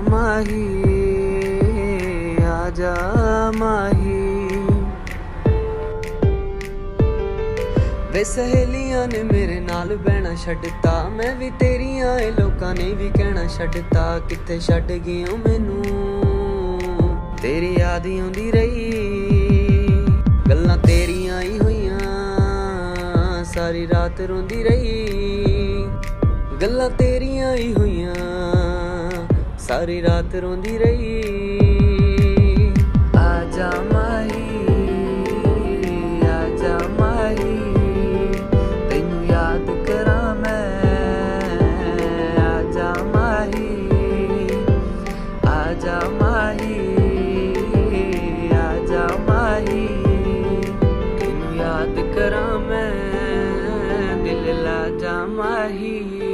माही आजा माही। वे सहेलियां ने मेरे नाल बहना छड्डता, मैं भी तेरियां ए लोकां ने भी कहना छड्डता। कित्थे छड्ड गए मैनू तेरी याद आउंदी रही, गल्लां तेरियां ही होइयां सारी रात रोंदी रही। गल्लां तेरियां ही होइयां सारी रात रोंदी रही। आजा माही आजा माही, तैनू याद करां मैं। आजा माही आजा माही आजा माही, तैनू याद करां मैं, दिल ला जा माही।